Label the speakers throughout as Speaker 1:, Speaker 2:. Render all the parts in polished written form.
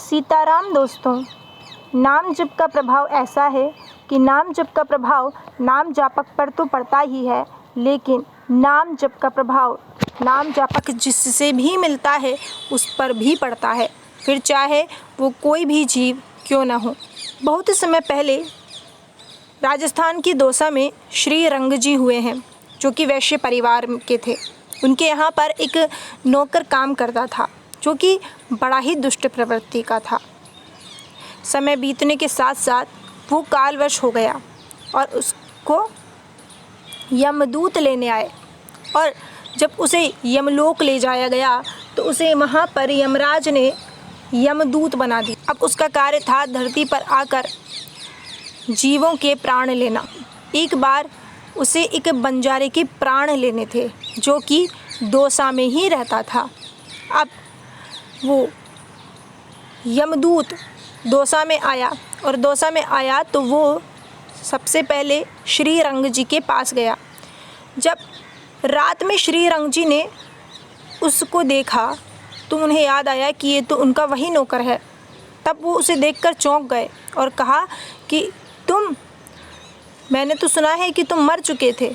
Speaker 1: सीताराम दोस्तों। नाम जप का प्रभाव ऐसा है कि नाम जप का प्रभाव नाम जापक पर तो पड़ता ही है, लेकिन नाम जप का प्रभाव नाम जापक जिससे भी मिलता है उस पर भी पड़ता है, फिर चाहे वो कोई भी जीव क्यों न हो। बहुत समय पहले राजस्थान की दौसा में श्री रंग जी हुए हैं, जो कि वैश्य परिवार के थे। उनके यहाँ पर एक नौकर काम करता था, जो कि बड़ा ही दुष्ट प्रवृत्ति का था। समय बीतने के साथ साथ वो कालवश हो गया और उसको यमदूत लेने आए, और जब उसे यमलोक ले जाया गया तो उसे वहाँ पर यमराज ने यमदूत बना दी। अब उसका कार्य था धरती पर आकर जीवों के प्राण लेना। एक बार उसे एक बंजारे के प्राण लेने थे, जो कि दौसा में ही रहता था। अब वो यमदूत दौसा में आया, और दौसा में आया तो वो सबसे पहले श्री रंग जी के पास गया। जब रात में श्री रंग जी ने उसको देखा तो उन्हें याद आया कि ये तो उनका वही नौकर है। तब वो उसे देखकर चौंक गए और कहा कि मैंने तो सुना है कि तुम मर चुके थे,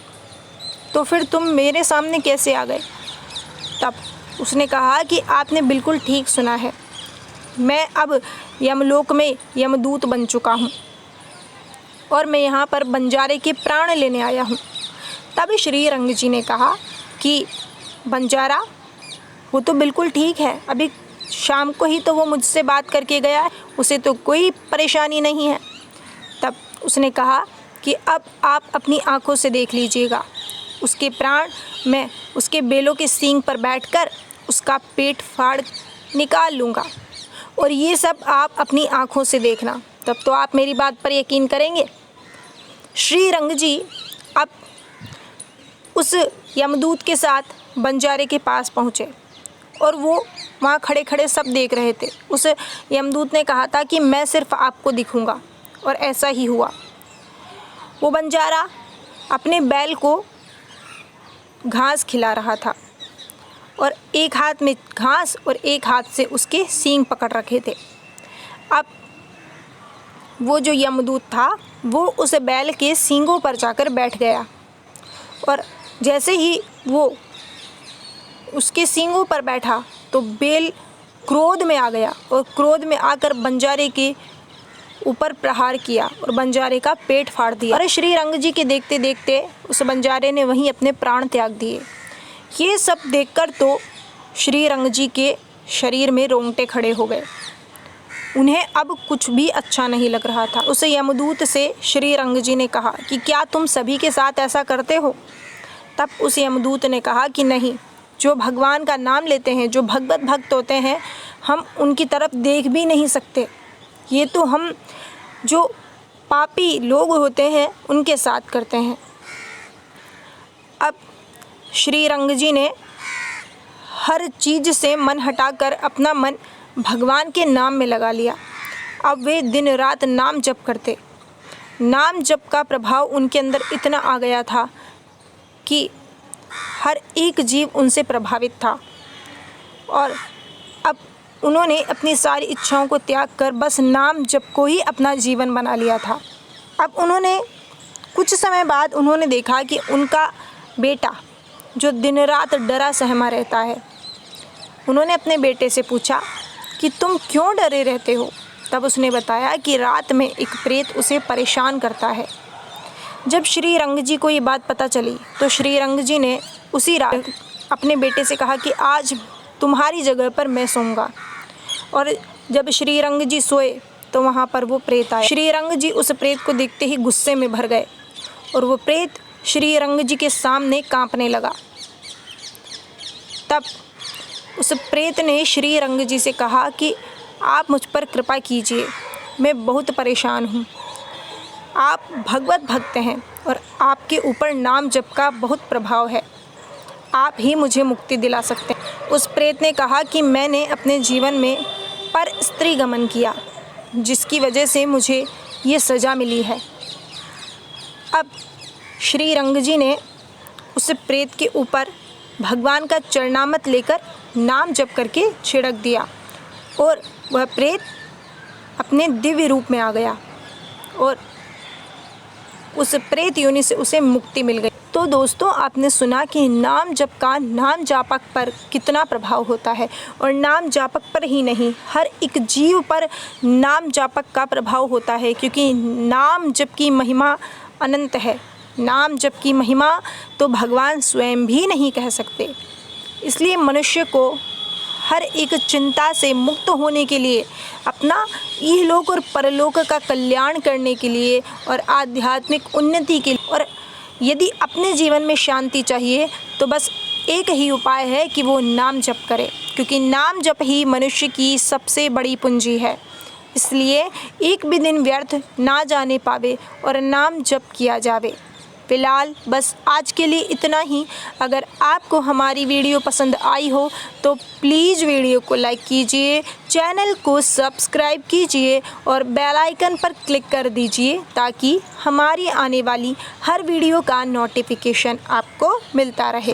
Speaker 1: तो फिर तुम मेरे सामने कैसे आ गए? तब उसने कहा कि आपने बिल्कुल ठीक सुना है, मैं अब यमलोक में यमदूत बन चुका हूँ और मैं यहाँ पर बंजारे के प्राण लेने आया हूँ। तब श्री रंग जी ने कहा कि बंजारा वो तो बिल्कुल ठीक है, अभी शाम को ही तो वो मुझसे बात करके गया है, उसे तो कोई परेशानी नहीं है। तब उसने कहा कि अब आप अपनी आँखों से देख लीजिएगा, उसके प्राण मैं उसके बेलों के सींग पर बैठकर उसका पेट फाड़ निकाल लूँगा, और ये सब आप अपनी आँखों से देखना, तब तो आप मेरी बात पर यकीन करेंगे। श्री रंग जी अब उस यमदूत के साथ बंजारे के पास पहुँचे और वो वहाँ खड़े खड़े सब देख रहे थे। उस यमदूत ने कहा था कि मैं सिर्फ आपको दिखूँगा, और ऐसा ही हुआ। वो बंजारा अपने बैल को घास खिला रहा था, और एक हाथ में घास और एक हाथ से उसके सींग पकड़ रखे थे। अब वो जो यमदूत था वो उस बैल के सींगों पर जाकर बैठ गया, और जैसे ही वो उसके सींगों पर बैठा तो बैल क्रोध में आ गया, और क्रोध में आकर बंजारे के ऊपर प्रहार किया और बंजारे का पेट फाड़ दिया। और श्री रंग जी के देखते देखते उस बंजारे ने वहीं अपने प्राण त्याग दिए। ये सब देखकर तो श्री रंग जी के शरीर में रोंगटे खड़े हो गए। उन्हें अब कुछ भी अच्छा नहीं लग रहा था। उस यमदूत से श्री रंग जी ने कहा कि क्या तुम सभी के साथ ऐसा करते हो? तब उस यमदूत ने कहा कि नहीं, जो भगवान का नाम लेते हैं, जो भगवत भक्त होते हैं, हम उनकी तरफ देख भी नहीं सकते। ये तो हम जो पापी लोग होते हैं उनके साथ करते हैं। अब श्री रंग जी ने हर चीज़ से मन हटाकर अपना मन भगवान के नाम में लगा लिया। अब वे दिन रात नाम जप करते। नाम जप का प्रभाव उनके अंदर इतना आ गया था कि हर एक जीव उनसे प्रभावित था, और अब उन्होंने अपनी सारी इच्छाओं को त्याग कर बस नाम जप को ही अपना जीवन बना लिया था। अब उन्होंने कुछ समय बाद उन्होंने देखा कि उनका बेटा जो दिन रात डरा सहमा रहता है। उन्होंने अपने बेटे से पूछा कि तुम क्यों डरे रहते हो? तब उसने बताया कि रात में एक प्रेत उसे परेशान करता है। जब श्री रंग जी को ये बात पता चली तो श्री रंग जी ने उसी रात अपने बेटे से कहा कि आज तुम्हारी जगह पर मैं सोऊंगा। और जब श्री रंग जी सोए तो वहाँ पर वो प्रेत आया। श्री रंग जी उस प्रेत को देखते ही गुस्से में भर गए, और वो प्रेत श्री रंग जी के सामने कांपने लगा। तब उस प्रेत ने श्री रंग जी से कहा कि आप मुझ पर कृपा कीजिए, मैं बहुत परेशान हूँ। आप भगवत भक्त हैं और आपके ऊपर नाम जप का बहुत प्रभाव है, आप ही मुझे मुक्ति दिला सकते हैं। उस प्रेत ने कहा कि मैंने अपने जीवन में पर स्त्री गमन किया, जिसकी वजह से मुझे ये सज़ा मिली है। अब श्री रंग जी ने उस प्रेत के ऊपर भगवान का चरणामृत लेकर नाम जप करके छिड़क दिया, और वह प्रेत अपने दिव्य रूप में आ गया और उस प्रेत योनि से उसे मुक्ति मिल गई। तो दोस्तों, आपने सुना कि नाम जप का नाम जापक पर कितना प्रभाव होता है, और नाम जापक पर ही नहीं, हर एक जीव पर नाम जापक का प्रभाव होता है, क्योंकि नाम जप की महिमा अनंत है। नाम जप की महिमा तो भगवान स्वयं भी नहीं कह सकते। इसलिए मनुष्य को हर एक चिंता से मुक्त होने के लिए, अपना इहलोक और परलोक का कल्याण करने के लिए और आध्यात्मिक उन्नति के लिए, और यदि अपने जीवन में शांति चाहिए तो बस एक ही उपाय है कि वो नाम जप करे, क्योंकि नाम जप ही मनुष्य की सबसे बड़ी पूंजी है। इसलिए एक भी दिन व्यर्थ ना जाने पावे और नाम जप किया जावे। फ़िलहाल बस आज के लिए इतना ही। अगर आपको हमारी वीडियो पसंद आई हो तो प्लीज़ वीडियो को लाइक कीजिए, चैनल को सब्सक्राइब कीजिए और बेल आइकन पर क्लिक कर दीजिए, ताकि हमारी आने वाली हर वीडियो का नोटिफिकेशन आपको मिलता रहे।